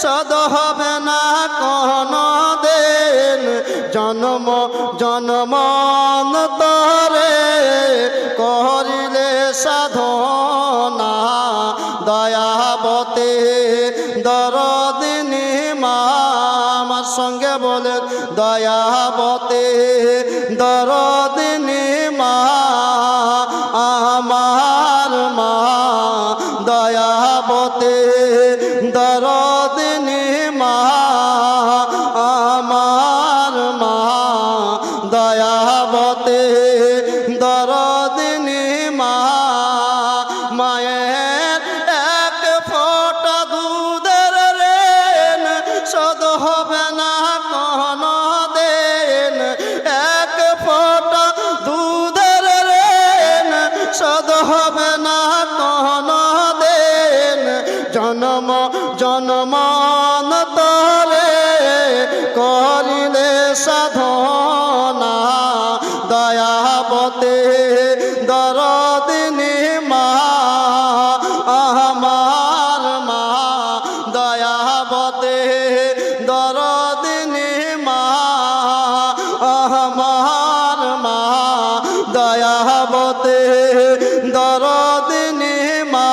শোধ হবে না কোনো দিন। জন্ম জন্মান্তরে করিলে সাধনা, দয়াবতী দরদিনী মা। আমার সঙ্গে বলেন দয়াবতী দরদিনী মা, আমার মা দয়াবতী দরদিনী মা, আমার মা দয়াবতী দরদিনী মা। মায়ের এক ফোঁটা দুধের ঋণ শোধ হবে না কোনো দিন। এক ফোঁটা দুধের ঋণ শোধ হবে না কোনো দিন। জন্ম জন্মান্তরে করিলে সাধনা, দয়াবতী দরদিনী মা, আমার মা দয়াবতী দরদিনী মা, আমার মা দয়াবতী দরদিনী মা।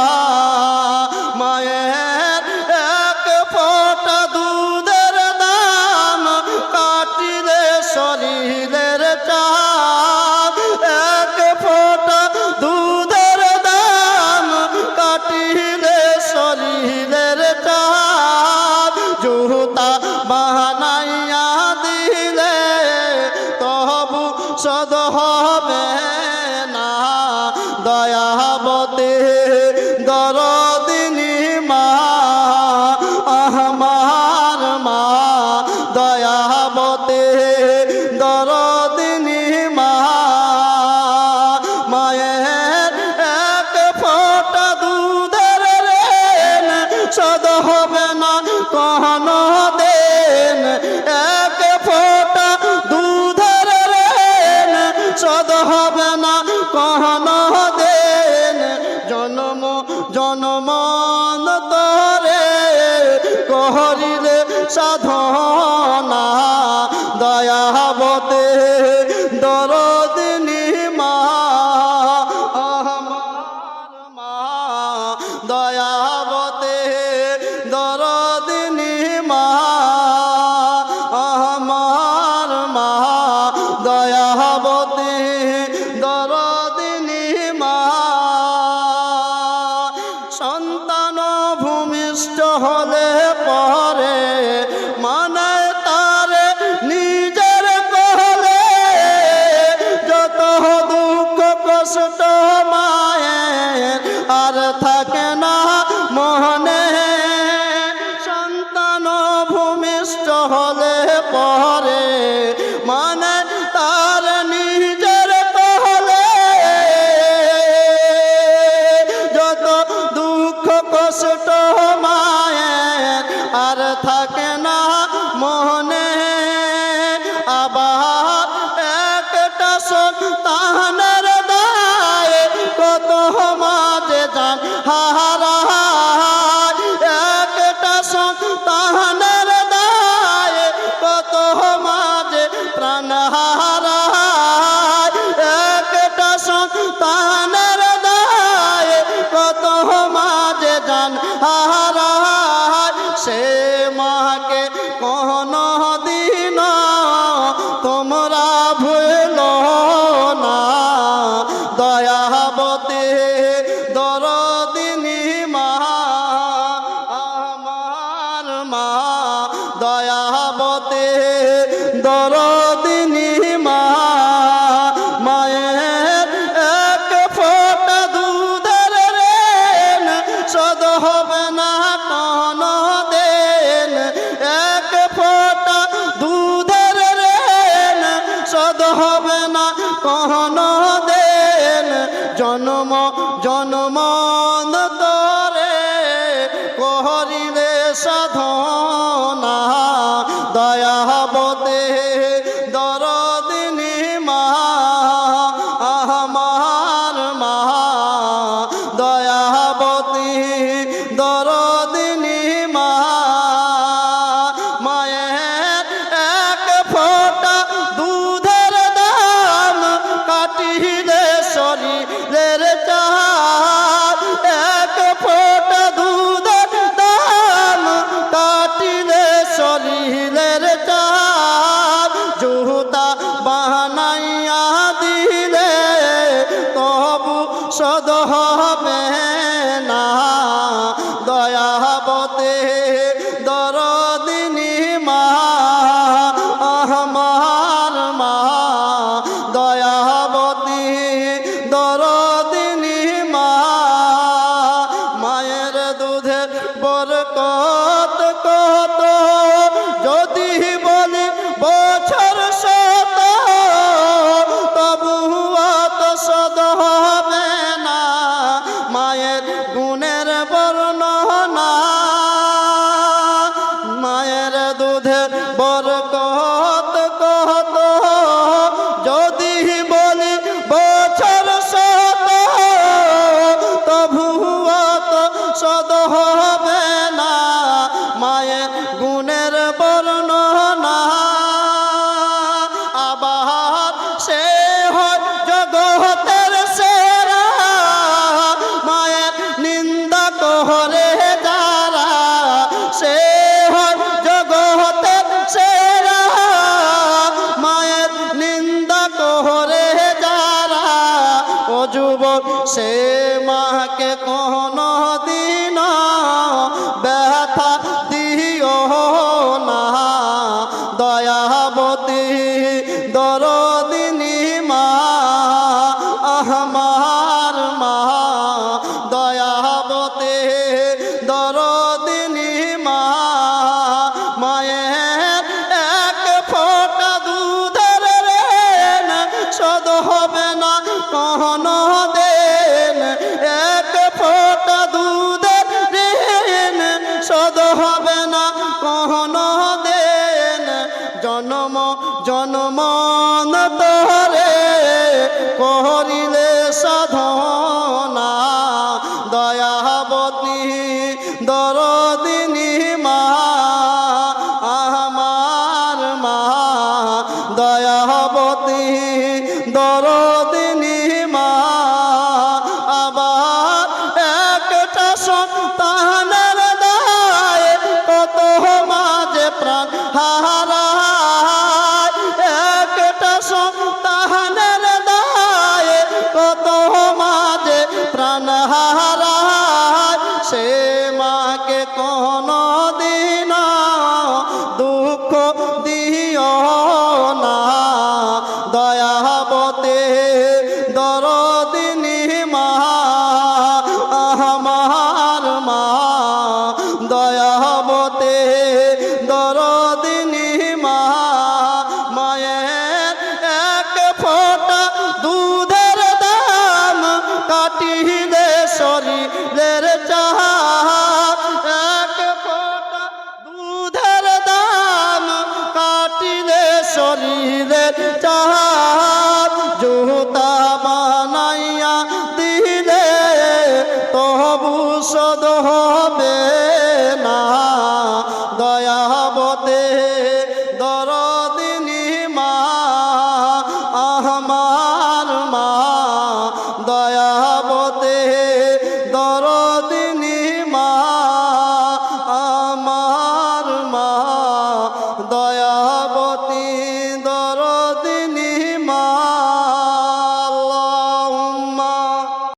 মায়ের এক ফোঁটা দুধের দাম কাটিলে শরীরের চাপ। এক ফোঁটা দুধের দাম কাটিলে শরীরের চাপ। জুতা বানাইয়া দিলে তবু শোধ হবে না, দয়াবতী দরদিনী মা, আমার মা দয়াবতী দরদিনী মা। মায়ের এক ফোঁটা দুধের ঋণ শোধ হবে না কোনো দিন। এক ফোঁটা দুধের ঋণ শোধ হবে না কোনো দিন। জন্ম জন্মান্তরে করিলে সাধনা, দয়াবতী দরদিনী মা, আমার মা দয়াবতী দরদিনী মা, আমার মা দয়াবতী দরদিনী মা। সন্তান ভূমিষ্ঠ হলে পরে মানে তারে নিজের কোলে, যত দুঃখ কষ্ট মায়ের আর থাকে না মনে। সন্তান ভূমিষ্ঠ হলে পরে মানে তার নিজের কোলে, যত দুঃখ কষ্ট মায়ের আর থাকে না মনে। আবার একটা সন্তানের দায়ে কত মাঝে যান হারায়। একটা সন্তানের দায়ে কত মাঝে প্রাণ হারায়। একটা সন্তানের দায়ে কত মাঝে যান হারায়। সে মাকে কোনো দিন তোমরা ভুলো না, দয়াবতী দরদিনী মা, আমার মা দয়াবতী দরদিনী মা। মায়ের এক ফোঁটা দুধের ঋণ শোধ হবে না কোনো দিন। এক ফোঁটা দুধের ঋণ শোধ হবে না কোনো দিন। জন্ম জন্মান্তরে করিলে সাধনা, দয়াবতী দরদিনী মা, আমার মা দয়াবতী দরদিনী মা। দয়াবতে দরদিনী মা আমার মা দয়াবতী দরদিনী মা মায়ের দুধের বরকত কত যদি বলি বছর শত তবু অত শত হবে না মায়ের গুণের বর্ণনা মায়ের দুধের বরকত কত যদি বলি বছর শত তবু অত শত হবে না মায়ের গুণের বর্ণনা আবার সে হয় জগতের সেরা মায়ের নিন্দা করে যারা সে হয় জগতের সেরা মায়ের নিন্দা করে যারা ও যুবক সে মাকে কোনো দিন ব্যথা দিও না দয়াবতী দরদিনী মা আমার মা দয়াবতী দরদিনী মা মায়ের এক ফোঁটা দুধের ঋণ শোধ হবে না কখনো দিন এক ফোঁটা দুধের ঋণ শোধ হবে না কখনো দিন জন্ম জন্মন তরে করিলে সাধনা দয়াবতী দরদিনী